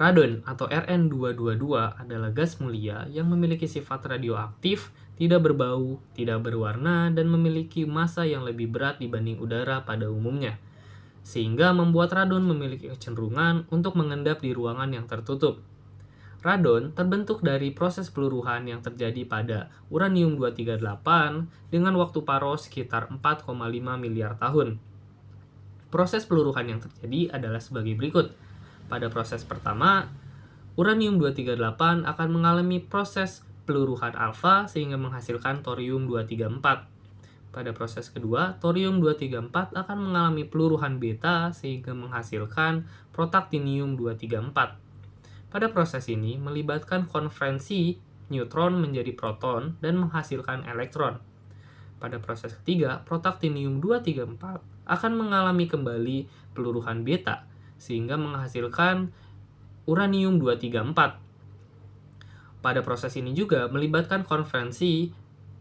Radon atau Rn222 adalah gas mulia yang memiliki sifat radioaktif, tidak berbau, tidak berwarna, dan memiliki massa yang lebih berat dibanding udara pada umumnya, sehingga membuat radon memiliki kecenderungan untuk mengendap di ruangan yang tertutup. Radon terbentuk dari proses peluruhan yang terjadi pada uranium-238 dengan waktu paro sekitar 4,5 miliar tahun. Proses peluruhan yang terjadi adalah sebagai berikut. Pada proses pertama, uranium-238 akan mengalami proses peluruhan alfa sehingga menghasilkan thorium-234. Pada proses kedua, thorium-234 akan mengalami peluruhan beta sehingga menghasilkan protactinium-234. Pada proses ini melibatkan konferensi neutron menjadi proton dan menghasilkan elektron. Pada proses ketiga, protactinium-234 akan mengalami kembali peluruhan beta sehingga menghasilkan uranium-234. Pada proses ini juga melibatkan konferensi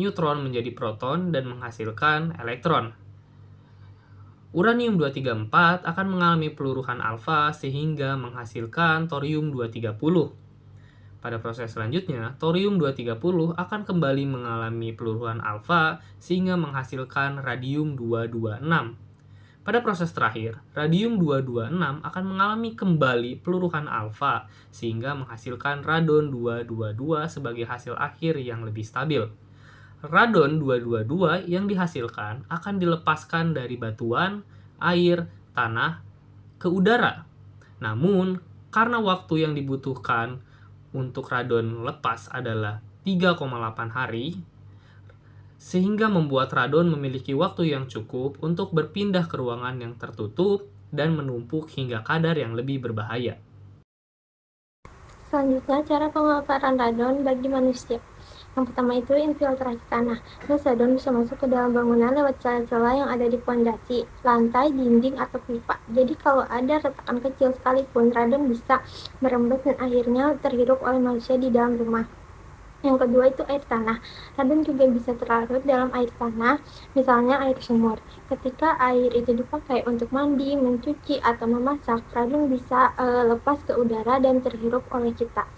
neutron menjadi proton dan menghasilkan elektron. Uranium-234 akan mengalami peluruhan alfa sehingga menghasilkan thorium-230. Pada proses selanjutnya, thorium-230 akan kembali mengalami peluruhan alfa sehingga menghasilkan radium-226. Pada proses terakhir, radium-226 akan mengalami kembali peluruhan alfa sehingga menghasilkan radon-222 sebagai hasil akhir yang lebih stabil. Radon-222 yang dihasilkan akan dilepaskan dari batuan, air, tanah, ke udara. Namun, karena waktu yang dibutuhkan untuk radon lepas adalah 3,8 hari, sehingga membuat radon memiliki waktu yang cukup untuk berpindah ke ruangan yang tertutup dan menumpuk hingga kadar yang lebih berbahaya. Selanjutnya, cara pemaparan radon bagi manusia. Yang pertama itu infiltrasi tanah. Gas radon bisa masuk ke dalam bangunan lewat celah-celah yang ada di pondasi, lantai, dinding, atau pipa. Jadi kalau ada retakan kecil sekalipun, radon bisa merembes dan akhirnya terhirup oleh manusia di dalam rumah. Yang kedua itu air tanah. Radon juga bisa terlarut dalam air tanah, misalnya air sumur. Ketika air itu dipakai untuk mandi, mencuci, atau memasak, radon bisa lepas ke udara dan terhirup oleh kita.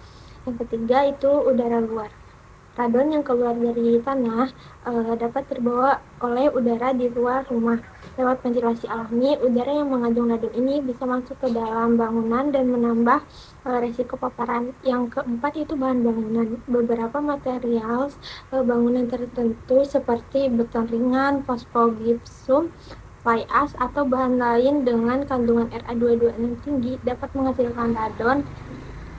Yang ketiga itu udara luar. Radon yang keluar dari tanah dapat terbawa oleh udara di luar rumah. Lewat ventilasi alami, udara yang mengandung radon ini bisa masuk ke dalam bangunan dan menambah resiko paparan. Yang keempat itu bahan bangunan. Beberapa material bangunan tertentu seperti beton ringan, fosfogipsum, fly ash, atau bahan lain dengan kandungan Ra226 tinggi dapat menghasilkan radon.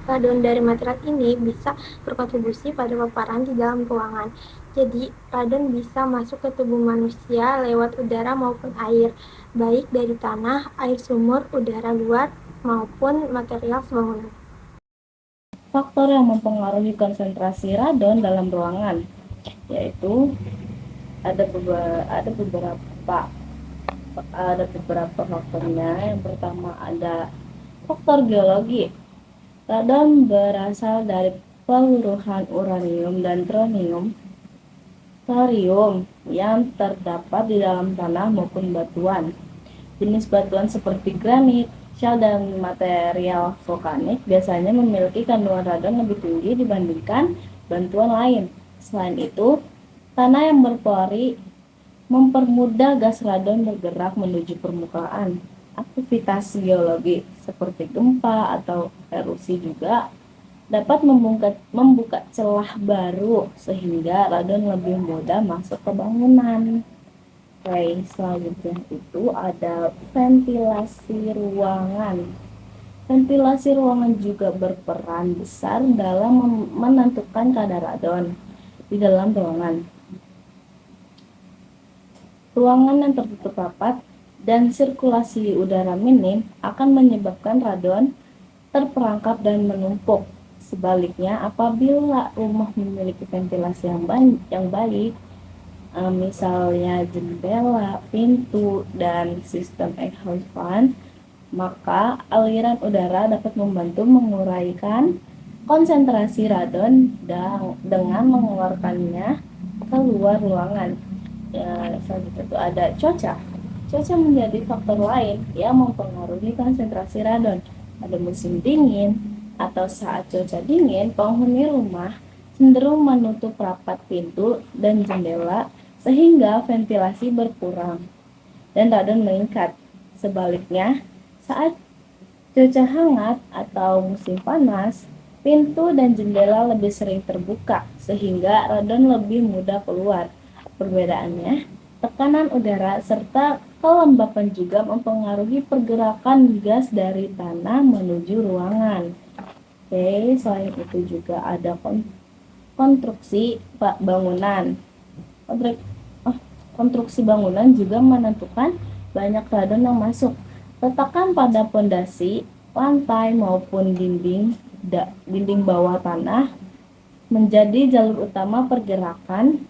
Radon dari material ini bisa berkontribusi pada paparan di dalam ruangan. Jadi, radon bisa masuk ke tubuh manusia lewat udara maupun air, baik dari tanah, air sumur, udara luar, maupun material bangunan. Faktor yang mempengaruhi konsentrasi radon dalam ruangan yaitu ada beberapa faktornya. Yang pertama ada faktor geologi. Radon berasal dari peluruhan uranium dan thorium yang terdapat di dalam tanah maupun batuan. Jenis batuan seperti granit, shale, dan material vulkanik biasanya memiliki kandungan radon lebih tinggi dibandingkan batuan lain. Selain itu, tanah yang berpori mempermudah gas radon bergerak menuju permukaan. Aktivitas geologi seperti gempa atau erosi juga dapat membuka celah baru sehingga radon lebih mudah masuk ke bangunan. Oke, selanjutnya itu ada ventilasi ruangan. Ventilasi ruangan juga berperan besar dalam menentukan kadar radon di dalam ruangan. Ruangan yang tertutup rapat dan sirkulasi udara minim akan menyebabkan radon terperangkap dan menumpuk. Sebaliknya, apabila rumah memiliki ventilasi yang baik, misalnya jendela, pintu, dan sistem exhaust fan, maka aliran udara dapat membantu menguraikan konsentrasi radon dengan mengeluarkannya keluar ruangan. Selanjutnya itu ada cuaca. Cuaca menjadi faktor lain yang mempengaruhi konsentrasi radon. Pada musim dingin, atau saat cuaca dingin, penghuni rumah cenderung menutup rapat pintu dan jendela sehingga ventilasi berkurang dan radon meningkat. Sebaliknya, saat cuaca hangat atau musim panas, pintu dan jendela lebih sering terbuka sehingga radon lebih mudah keluar. Perbedaannya, tekanan udara serta kelembapan juga mempengaruhi pergerakan gas dari tanah menuju ruangan. Oke, selain itu juga ada konstruksi bangunan. Konstruksi bangunan juga menentukan banyak radon yang masuk. Letakkan pada pondasi, lantai maupun dinding bawah tanah menjadi jalur utama pergerakan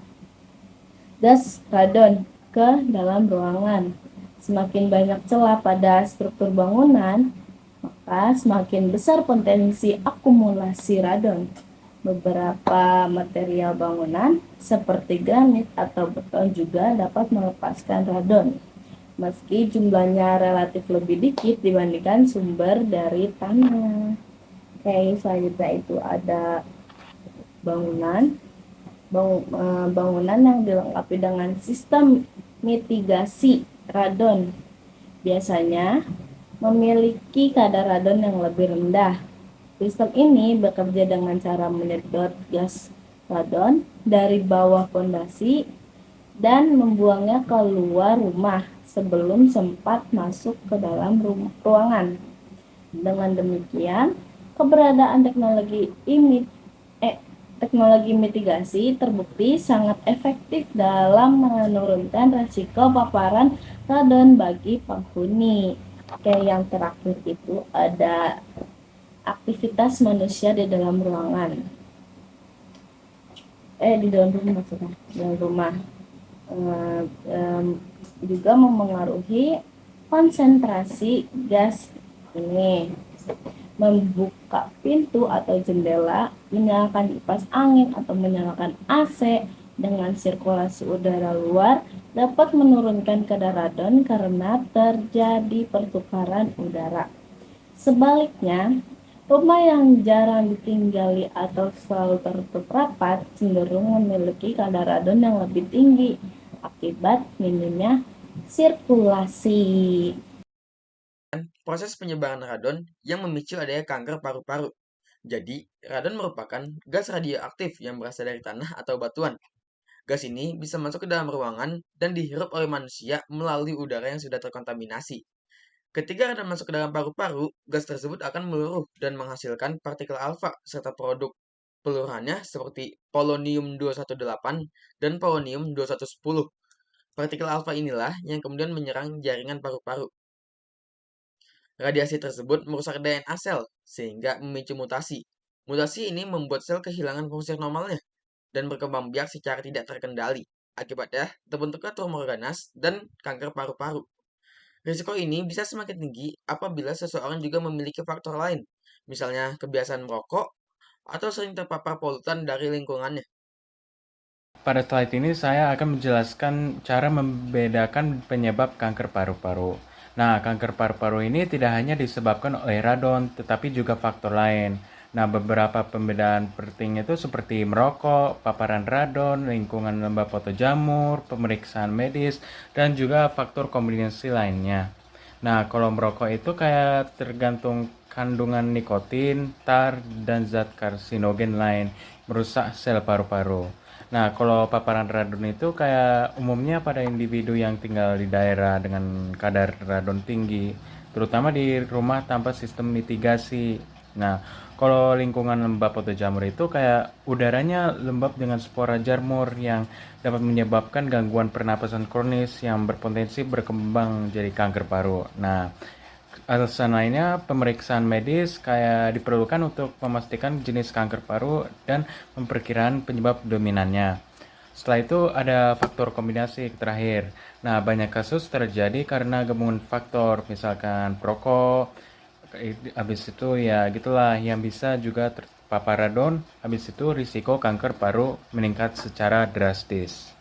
gas radon ke dalam ruangan. Semakin banyak celah pada struktur bangunan, maka semakin besar potensi akumulasi radon. Beberapa material bangunan seperti granit atau beton juga dapat melepaskan radon, meski jumlahnya relatif lebih dikit dibandingkan sumber dari tanah. Oke, selanjutnya itu ada bangunan bangunan yang dilengkapi dengan sistem mitigasi radon. Biasanya memiliki kadar radon yang lebih rendah. Sistem ini bekerja dengan cara menyedot gas radon dari bawah pondasi dan membuangnya keluar rumah sebelum sempat masuk ke dalam ruangan. Dengan demikian, keberadaan teknologi mitigasi terbukti sangat efektif dalam menurunkan risiko paparan radon bagi penghuni. Oke, yang terakhir itu ada aktivitas manusia di dalam ruangan. Di dalam rumah maksudnya. Di dalam rumah juga memengaruhi konsentrasi gas ini. Membuka pintu atau jendela, menyalakan kipas angin atau menyalakan AC dengan sirkulasi udara luar dapat menurunkan kadar radon karena terjadi pertukaran udara. Sebaliknya, rumah yang jarang ditinggali atau selalu tertutup rapat cenderung memiliki kadar radon yang lebih tinggi akibat minimnya sirkulasi. Proses penyebaran radon yang memicu adanya kanker paru-paru. Jadi, radon merupakan gas radioaktif yang berasal dari tanah atau batuan. Gas ini bisa masuk ke dalam ruangan dan dihirup oleh manusia melalui udara yang sudah terkontaminasi. Ketika radon masuk ke dalam paru-paru, gas tersebut akan meluruh dan menghasilkan partikel alfa serta produk peluruhannya seperti polonium-218 dan polonium-210. Partikel alfa inilah yang kemudian menyerang jaringan paru-paru. Radiasi tersebut merusak DNA sel sehingga memicu mutasi. Mutasi ini membuat sel kehilangan fungsi normalnya dan berkembang biak secara tidak terkendali. Akibatnya terbentuknya tumor ganas dan kanker paru-paru. Risiko ini bisa semakin tinggi apabila seseorang juga memiliki faktor lain, misalnya kebiasaan merokok atau sering terpapar polutan dari lingkungannya. Pada slide ini saya akan menjelaskan cara membedakan penyebab kanker paru-paru. Nah, kanker paru-paru ini tidak hanya disebabkan oleh radon, tetapi juga faktor lain. Nah, beberapa pembedaan penting itu seperti merokok, paparan radon, lingkungan lembab foto jamur, pemeriksaan medis, dan juga faktor kombinasi lainnya. Nah, kalau merokok itu kayak tergantung kandungan nikotin, tar, dan zat karsinogen lain, merusak sel paru-paru. Nah, kalau paparan radon itu kayak umumnya pada individu yang tinggal di daerah dengan kadar radon tinggi, terutama di rumah tanpa sistem mitigasi. Nah, kalau lingkungan lembab atau jamur itu kayak udaranya lembab dengan spora jamur yang dapat menyebabkan gangguan pernapasan kronis yang berpotensi berkembang jadi kanker paru. Nah, alasan lainnya pemeriksaan medis kayak diperlukan untuk memastikan jenis kanker paru dan memperkirakan penyebab dominannya. Setelah itu ada faktor kombinasi terakhir. Nah, banyak kasus terjadi karena gabungan faktor, misalkan perokok, habis itu ya gitulah yang bisa juga terpapar radon, habis itu risiko kanker paru meningkat secara drastis.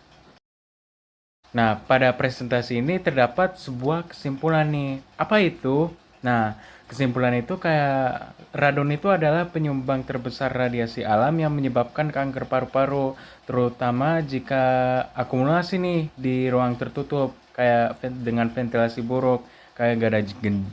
Nah, pada presentasi ini terdapat sebuah kesimpulan nih. Apa itu? Nah, kesimpulan itu kayak radon itu adalah penyumbang terbesar radiasi alam yang menyebabkan kanker paru-paru, terutama jika akumulasi nih di ruang tertutup, kayak dengan ventilasi buruk, kayak gak ada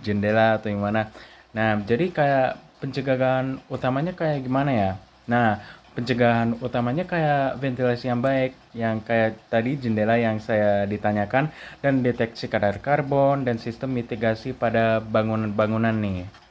jendela atau gimana. Nah, jadi kayak pencegahan utamanya kayak gimana ya? Nah, pencegahan utamanya kayak ventilasi yang baik, yang kayak tadi jendela yang saya ditanyakan, dan deteksi kadar karbon dan sistem mitigasi pada bangunan-bangunan nih.